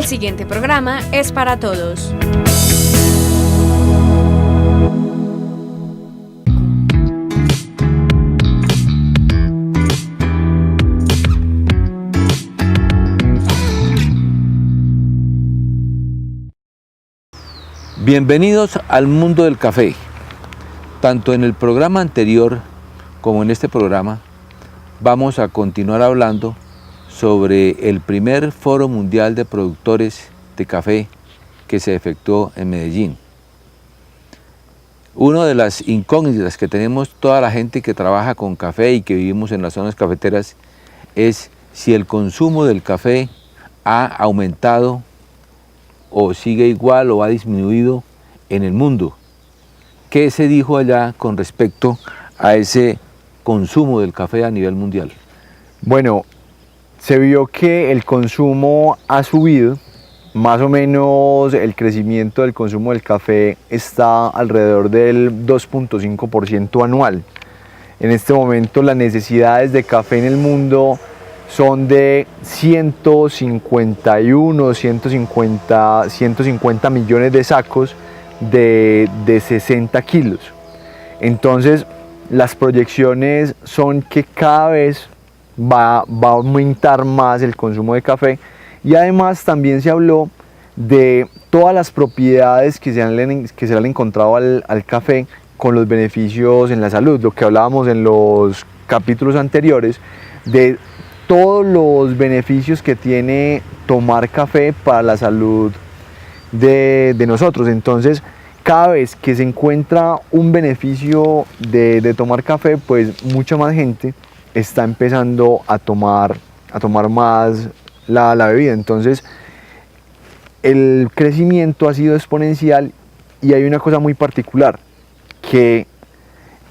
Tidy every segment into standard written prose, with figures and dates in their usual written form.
El siguiente programa es para todos. Bienvenidos al mundo del café. Tanto en el programa anterior como en este programa vamos a continuar hablando sobre el primer Foro Mundial de Productores de Café que se efectuó en Medellín. Una de las incógnitas que tenemos toda la gente que trabaja con café y que vivimos en las zonas cafeteras es si el consumo del café ha aumentado o sigue igual o ha disminuido en el mundo. ¿Qué se dijo allá con respecto a ese consumo del café a nivel mundial? Bueno, se vio que el consumo ha subido, más o menos el crecimiento del consumo del café está alrededor del 2.5% anual. En este momento las necesidades de café en el mundo son de 150 millones de sacos de 60 kilos. Entonces, las proyecciones son que cada vez va a aumentar más el consumo de café, y además también se habló de todas las propiedades que se han encontrado al café con los beneficios en la salud, lo que hablábamos en los capítulos anteriores, de todos los beneficios que tiene tomar café para la salud de nosotros. Entonces, cada vez que se encuentra un beneficio de tomar café, pues mucha más gente está empezando a tomar más la bebida. Entonces, el crecimiento ha sido exponencial, y hay una cosa muy particular, que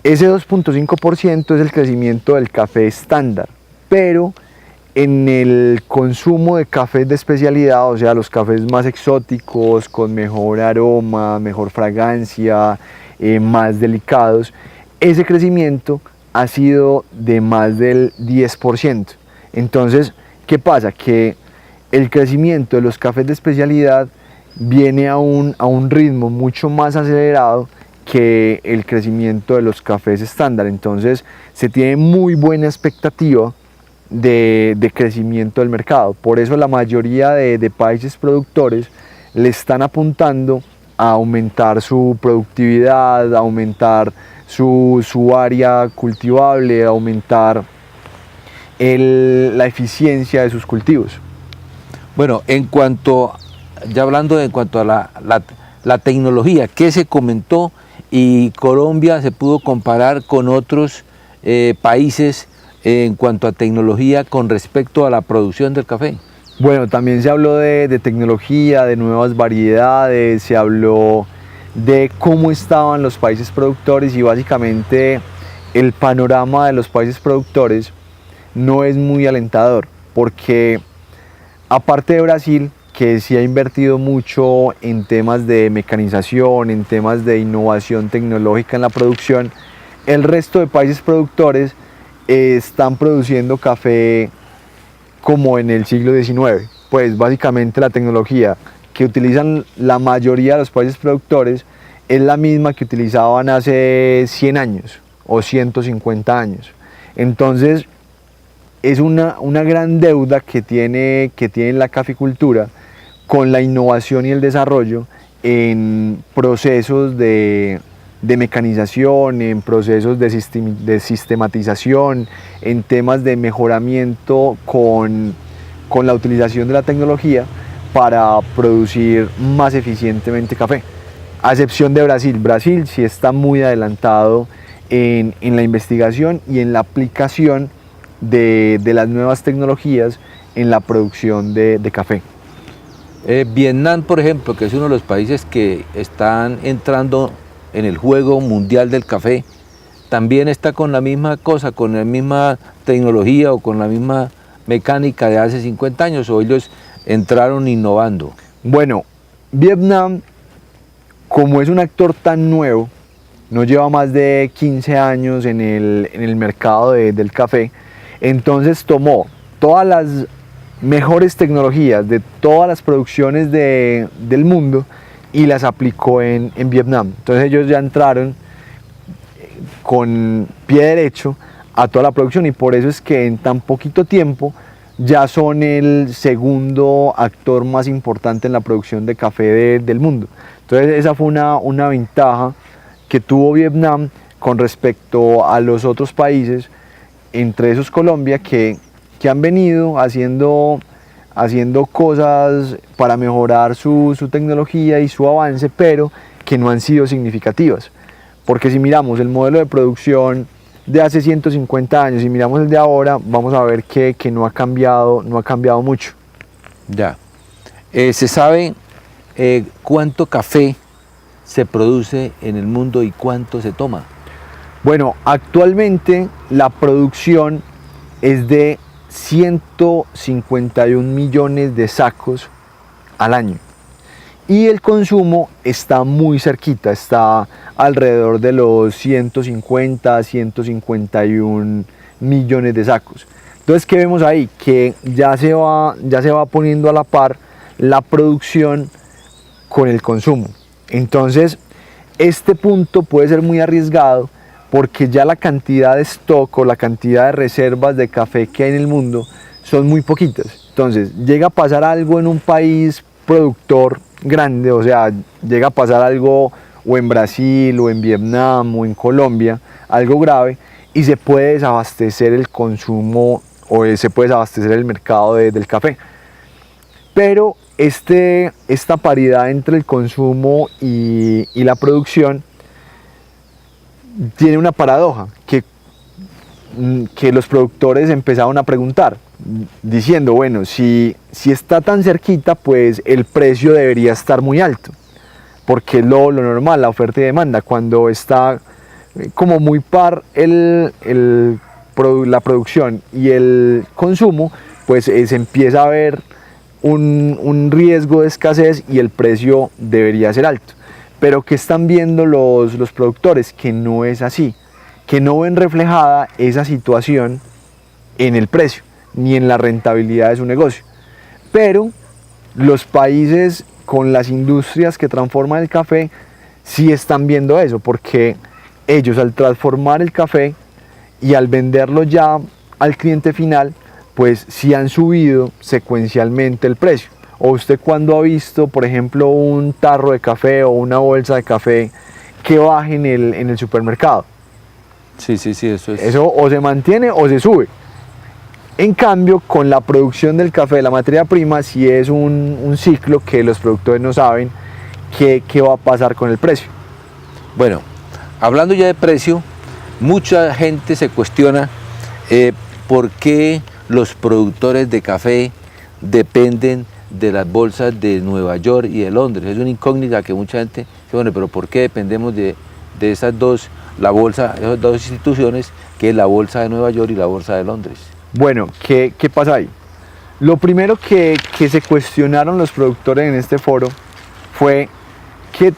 ese 2.5% es el crecimiento del café estándar, pero en el consumo de cafés de especialidad, o sea, los cafés más exóticos, con mejor aroma, mejor fragancia, más delicados, ese crecimiento ha sido de más del 10%. Entonces, ¿qué pasa? Que el crecimiento de los cafés de especialidad viene a un ritmo mucho más acelerado que el crecimiento de los cafés estándar. Entonces, se tiene muy buena expectativa de crecimiento del mercado. Por eso la mayoría de países productores le están apuntando a aumentar su productividad, a aumentar su área cultivable, a aumentar la eficiencia de sus cultivos. Bueno, en cuanto a la tecnología, ¿qué se comentó? Y Colombia se pudo comparar con otros países en cuanto a tecnología con respecto a la producción del café. Bueno, también se habló de tecnología, de nuevas variedades, se habló de cómo estaban los países productores, y básicamente el panorama de los países productores no es muy alentador, porque aparte de Brasil, que sí ha invertido mucho en temas de mecanización, en temas de innovación tecnológica en la producción, el resto de países productores están produciendo café como en el siglo XIX. Pues básicamente la tecnología que utilizan la mayoría de los países productores es la misma que utilizaban hace 100 años o 150 años. Entonces, es una gran deuda que tiene la caficultura con la innovación y el desarrollo en procesos de mecanización, en procesos de sistematización, en temas de mejoramiento con la utilización de la tecnología para producir más eficientemente café. A excepción de Brasil. Brasil sí está muy adelantado en la investigación y en la aplicación de las nuevas tecnologías en la producción de café. Vietnam, por ejemplo, que es uno de los países que están entrando en el juego mundial del café, también está con la misma cosa, con la misma tecnología o con la misma mecánica de hace 50 años, o ellos entraron innovando. Bueno, Vietnam, como es un actor tan nuevo, no lleva más de 15 años en el mercado del café, entonces tomó todas las mejores tecnologías de todas las producciones del mundo y las aplicó en Vietnam. Entonces ellos ya entraron con pie derecho a toda la producción y por eso es que en tan poquito tiempo ya son el segundo actor más importante en la producción de café del mundo. Entonces esa fue una ventaja que tuvo Vietnam con respecto a los otros países, entre esos Colombia, que han venido haciendo cosas para mejorar su tecnología y su avance, pero que no han sido significativas. Porque si miramos el modelo de producción de hace 150 años y miramos el de ahora, vamos a ver que no ha cambiado mucho. Ya. ¿Se sabe cuánto café se produce en el mundo y cuánto se toma? Bueno, actualmente la producción es de 151 millones de sacos al año y el consumo está muy cerquita, está alrededor de los 150 millones de sacos. Entonces, ¿qué vemos ahí? Que ya se va poniendo a la par la producción con el consumo. Entonces, este punto puede ser muy arriesgado porque ya la cantidad de stock o la cantidad de reservas de café que hay en el mundo son muy poquitas. Entonces, llega a pasar algo en un país productor grande, o sea, llega a pasar algo o en Brasil o en Vietnam o en Colombia, algo grave, y se puede desabastecer el consumo o se puede desabastecer el mercado del café. Pero esta paridad entre el consumo y la producción tiene una paradoja que los productores empezaron a preguntar, diciendo, bueno, si está tan cerquita, pues el precio debería estar muy alto, porque es lo normal, la oferta y demanda. Cuando está como muy par la producción y el consumo, pues se empieza a ver un riesgo de escasez y el precio debería ser alto. Pero ¿qué están viendo los productores? Que no es así, que no ven reflejada esa situación en el precio ni en la rentabilidad de su negocio. Pero los países con las industrias que transforman el café sí están viendo eso, porque ellos al transformar el café y al venderlo ya al cliente final, pues sí han subido secuencialmente el precio. O usted, cuando ha visto, por ejemplo, un tarro de café o una bolsa de café que baje en el supermercado. Sí, eso es. Eso o se mantiene o se sube. En cambio, con la producción del café, la materia prima, sí es un ciclo que los productores no saben qué va a pasar con el precio. Bueno, hablando ya de precio, mucha gente se cuestiona por qué los productores de café dependen de las bolsas de Nueva York y de Londres. Es una incógnita que mucha gente dice, bueno, pero ¿por qué dependemos de esas dos instituciones, que es la bolsa de Nueva York y la bolsa de Londres? Bueno, ¿qué pasa ahí? Lo primero que se cuestionaron los productores en este foro fue que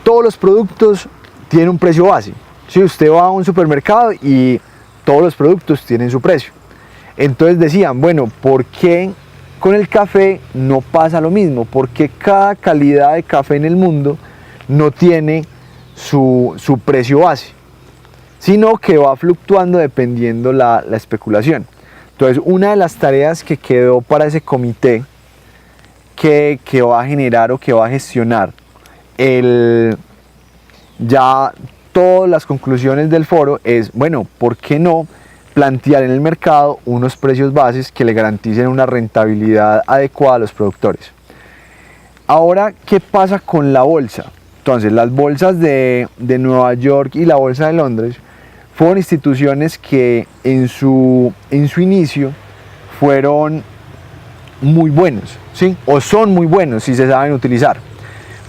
todos los productos tienen un precio base. Si usted va a un supermercado y todos los productos tienen su precio. Entonces decían, bueno, ¿por qué con el café no pasa lo mismo? Porque cada calidad de café en el mundo no tiene su precio base, sino que va fluctuando dependiendo la especulación. Entonces, una de las tareas que quedó para ese comité que va a generar o que va a gestionar ya todas las conclusiones del foro es, bueno, ¿por qué no plantear en el mercado unos precios bases que le garanticen una rentabilidad adecuada a los productores? Ahora, ¿qué pasa con la bolsa? Entonces, las bolsas de Nueva York y la bolsa de Londres fueron instituciones que en su inicio fueron muy buenos, ¿sí? O son muy buenos si se saben utilizar,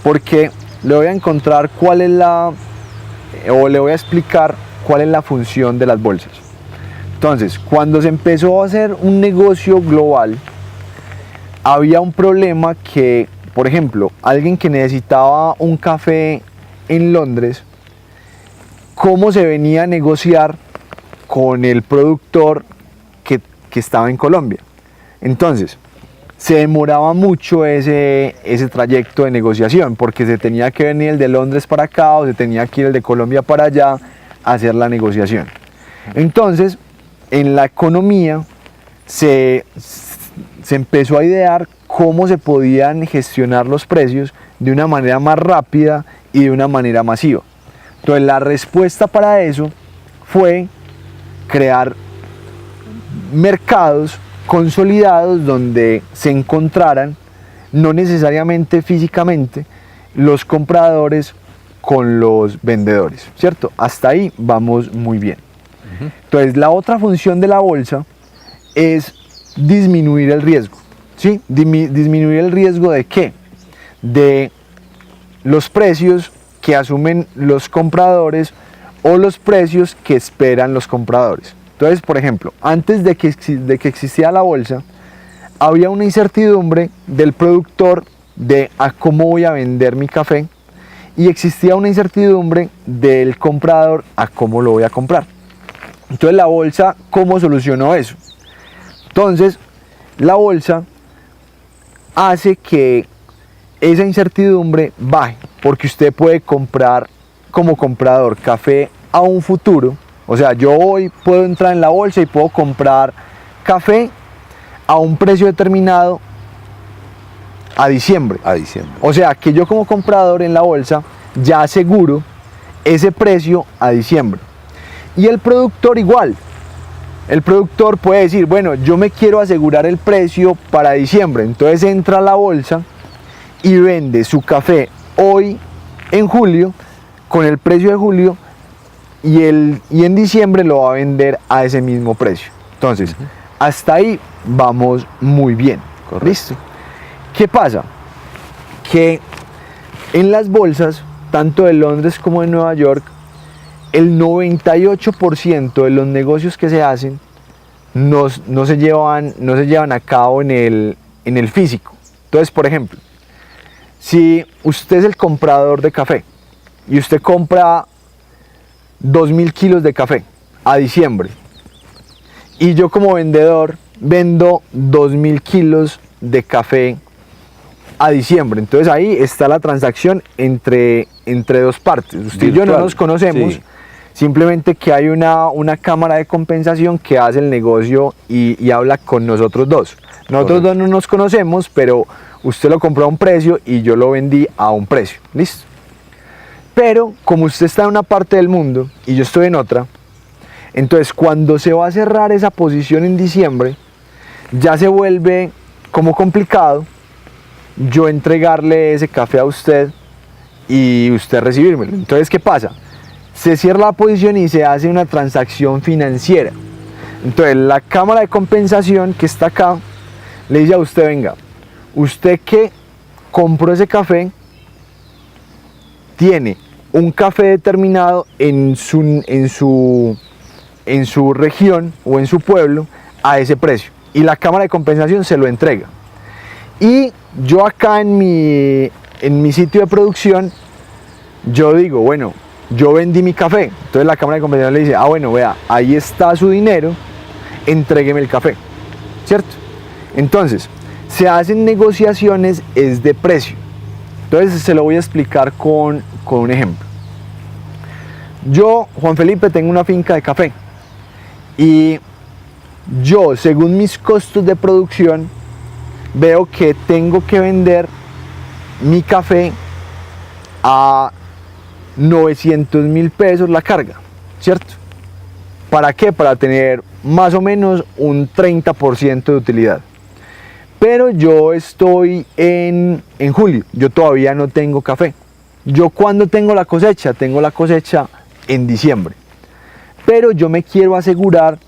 porque le voy a encontrar le voy a explicar cuál es la función de las bolsas. Entonces, cuando se empezó a hacer un negocio global, había un problema que, por ejemplo, alguien que necesitaba un café en Londres, ¿cómo se venía a negociar con el productor que estaba en Colombia? Entonces, se demoraba mucho ese trayecto de negociación, porque se tenía que venir el de Londres para acá o se tenía que ir el de Colombia para allá a hacer la negociación. Entonces, en la economía se empezó a idear cómo se podían gestionar los precios de una manera más rápida y de una manera masiva. Entonces, la respuesta para eso fue crear mercados consolidados donde se encontraran, no necesariamente físicamente, los compradores con los vendedores, ¿cierto? Hasta ahí vamos muy bien. Entonces, la otra función de la bolsa es disminuir el riesgo, ¿sí? Disminuir el riesgo ¿de qué? De los precios que asumen los compradores o los precios que esperan los compradores. Entonces, por ejemplo, antes de que existiera la bolsa, había una incertidumbre del productor de a cómo voy a vender mi café, y existía una incertidumbre del comprador a cómo lo voy a comprar. Entonces, la bolsa, ¿cómo solucionó eso? Entonces, la bolsa hace que esa incertidumbre baje, porque usted puede comprar como comprador café a un futuro. O sea, yo hoy puedo entrar en la bolsa y puedo comprar café a un precio determinado a diciembre. A diciembre. O sea, que yo como comprador en la bolsa ya aseguro ese precio a diciembre. Y el productor igual. El productor puede decir, bueno, yo me quiero asegurar el precio para diciembre. Entonces entra a la bolsa y vende su café hoy en julio con el precio de julio, y en diciembre lo va a vender a ese mismo precio. Entonces, hasta ahí vamos muy bien. Correcto. ¿Listo? ¿Qué pasa? Que en las bolsas, tanto de Londres como de Nueva York, el 98% de los negocios que se hacen no se llevan a cabo en el físico. Entonces, por ejemplo, si usted es el comprador de café y usted compra 2.000 kilos de café a diciembre, y yo como vendedor vendo 2.000 kilos de café a diciembre, entonces ahí está la transacción entre dos partes. Usted y yo no nos conocemos, sí. Simplemente que hay una cámara de compensación que hace el negocio y habla con nosotros dos. Nosotros dos no nos conocemos, pero usted lo compró a un precio y yo lo vendí a un precio. ¿Listo? Pero como usted está en una parte del mundo y yo estoy en otra, entonces cuando se va a cerrar esa posición en diciembre, ya se vuelve como complicado yo entregarle ese café a usted y usted recibírmelo. Entonces, ¿qué pasa? Se cierra la posición y se hace una transacción financiera. Entonces, la cámara de compensación que está acá le dice a usted, venga, usted que compró ese café tiene un café determinado en su región o en su pueblo a ese precio, y la cámara de compensación se lo entrega. Y yo acá en mi sitio de producción, yo digo, bueno, yo vendí mi café. Entonces la cámara de compensación le dice, ah, bueno, vea, ahí está su dinero, entrégueme el café, ¿cierto? Entonces, se hacen negociaciones es de precio. Entonces se lo voy a explicar con un ejemplo. Yo, Juan Felipe, tengo una finca de café, y yo, según mis costos de producción, veo que tengo que vender mi café a 900.000 pesos la carga, ¿cierto? ¿Para qué? Para tener más o menos un 30% de utilidad. Pero yo estoy en julio, yo todavía no tengo café. Yo, ¿cuándo tengo la cosecha? Tengo la cosecha en diciembre. Pero yo me quiero asegurar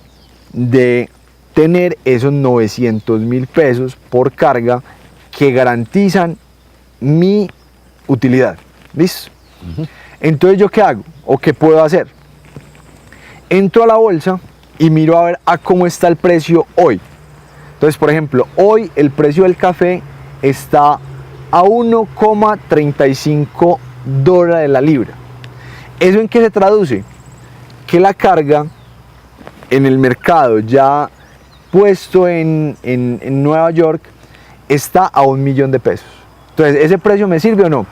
de tener esos 900.000 pesos por carga que garantizan mi utilidad. ¿Listo? Entonces, ¿yo qué hago? ¿O qué puedo hacer? Entro a la bolsa y miro a ver a cómo está el precio hoy. Entonces, por ejemplo, hoy el precio del café está a 1,35 dólares la libra. ¿Eso en qué se traduce? Que la carga en el mercado ya puesto en Nueva York está a 1 millón de pesos. Entonces, ¿ese precio me sirve o no?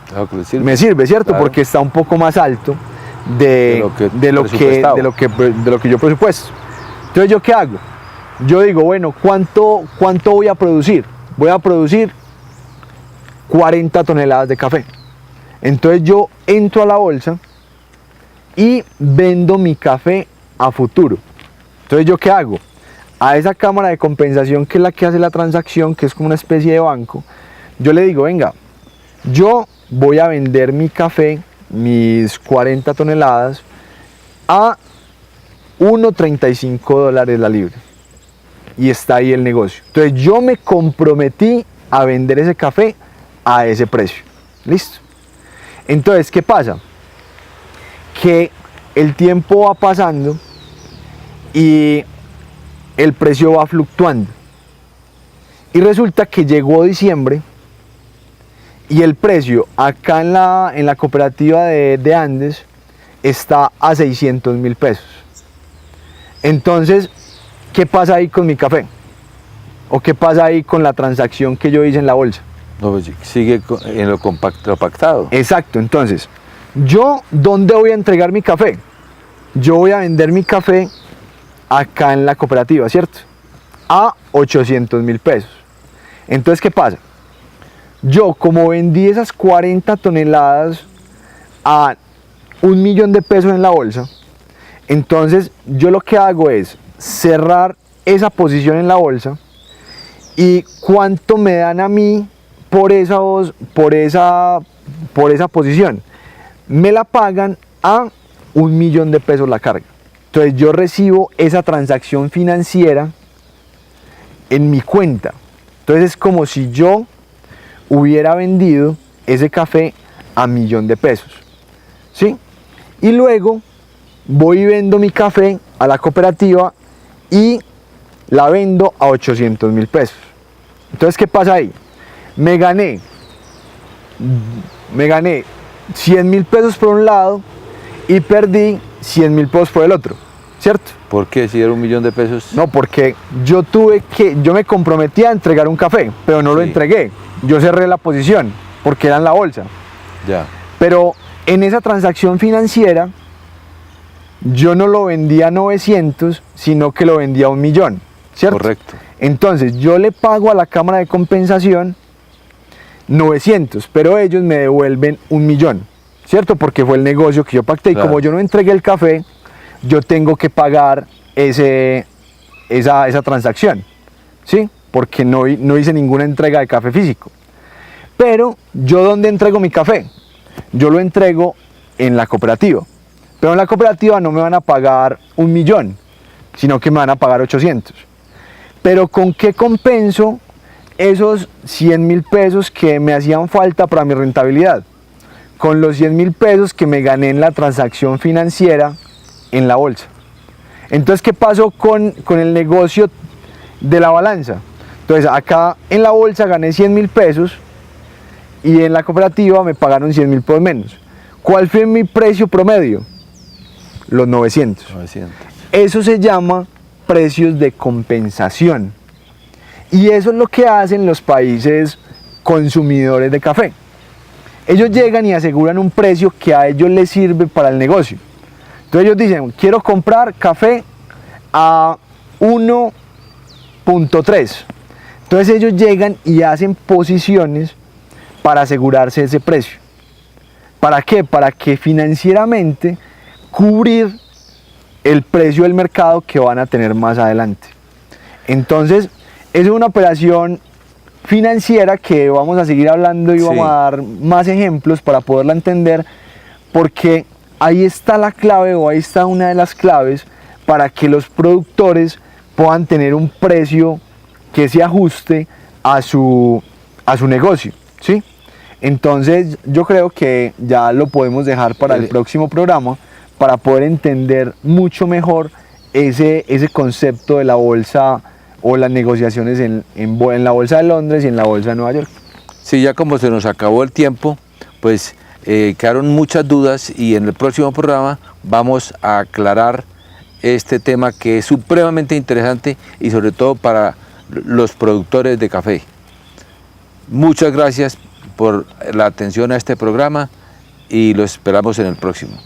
Claro que le sirve. Me sirve, ¿cierto? Claro. Porque está un poco más alto de lo que yo presupuesto. Entonces, ¿yo qué hago? Yo digo, bueno, ¿cuánto voy a producir? Voy a producir 40 toneladas de café. Entonces yo entro a la bolsa y vendo mi café a futuro. Entonces, ¿yo qué hago? A esa cámara de compensación, que es la que hace la transacción, que es como una especie de banco, yo le digo, venga, yo voy a vender mi café, mis 40 toneladas, a $1.35 la libra. Y está ahí el negocio. Entonces yo me comprometí a vender ese café a ese precio. ¿Listo? Entonces, ¿qué pasa? Que el tiempo va pasando y el precio va fluctuando. Y resulta que llegó diciembre y el precio acá en la cooperativa de Andes está a 600.000 pesos. Entonces, ¿qué pasa ahí con mi café? ¿O qué pasa ahí con la transacción que yo hice en la bolsa? No, pues sigue en lo pactado. Exacto, entonces, ¿yo dónde voy a entregar mi café? Yo voy a vender mi café acá en la cooperativa, ¿cierto? A 800.000 pesos. Entonces, ¿qué pasa? Yo, como vendí esas 40 toneladas a 1 millón de pesos en la bolsa, entonces yo lo que hago es cerrar esa posición en la bolsa y cuánto me dan a mí por esa posición. Me la pagan a 1 millón de pesos la carga. Entonces yo recibo esa transacción financiera en mi cuenta. Entonces es como si yo hubiera vendido ese café a 1 millón de pesos. ¿Sí? Y luego voy y vendo mi café a la cooperativa y la vendo a 800.000 pesos. Entonces, ¿qué pasa ahí? Me gané 100.000 pesos por un lado y perdí 100.000 pesos por el otro, ¿cierto? ¿Por qué? Si era 1 millón de pesos. No, porque yo me comprometí a entregar un café, pero no lo entregué. Yo cerré la posición porque era en la bolsa. Ya. Pero en esa transacción financiera, yo no lo vendía a 900, sino que lo vendía a 1 millón, ¿cierto? Correcto. Entonces, yo le pago a la cámara de compensación 900, pero ellos me devuelven 1 millón, ¿cierto? Porque fue el negocio que yo pacté. Claro. Y como yo no entregué el café, yo tengo que pagar esa transacción, ¿sí? Porque no hice ninguna entrega de café físico. Pero, ¿yo dónde entrego mi café? Yo lo entrego en la cooperativa. Pero en la cooperativa no me van a pagar 1 millón, sino que me van a pagar 800. Pero ¿con qué compenso esos 100.000 pesos que me hacían falta para mi rentabilidad? Con los 100.000 pesos que me gané en la transacción financiera en la bolsa. Entonces, ¿qué pasó con el negocio de la balanza? Entonces, acá en la bolsa gané 100.000 pesos y en la cooperativa me pagaron 100.000 pesos menos. ¿Cuál fue mi precio promedio? Los 900. 900. Eso se llama precios de compensación. Y eso es lo que hacen los países consumidores de café. Ellos llegan y aseguran un precio que a ellos les sirve para el negocio. Entonces ellos dicen, quiero comprar café a 1.3. Entonces ellos llegan y hacen posiciones para asegurarse ese precio. ¿Para qué? Para que financieramente cubrir el precio del mercado que van a tener más adelante. Entonces, es una operación financiera que vamos a seguir hablando y vamos a dar más ejemplos para poderla entender, porque ahí está la clave, o ahí está una de las claves para que los productores puedan tener un precio que se ajuste a su negocio, ¿sí? Entonces yo creo que ya lo podemos dejar para el próximo programa para poder entender mucho mejor ese concepto de la bolsa o las negociaciones en la bolsa de Londres y en la bolsa de Nueva York. Sí, ya como se nos acabó el tiempo, pues quedaron muchas dudas y en el próximo programa vamos a aclarar este tema que es supremamente interesante y sobre todo para los productores de café. Muchas gracias por la atención a este programa y lo esperamos en el próximo.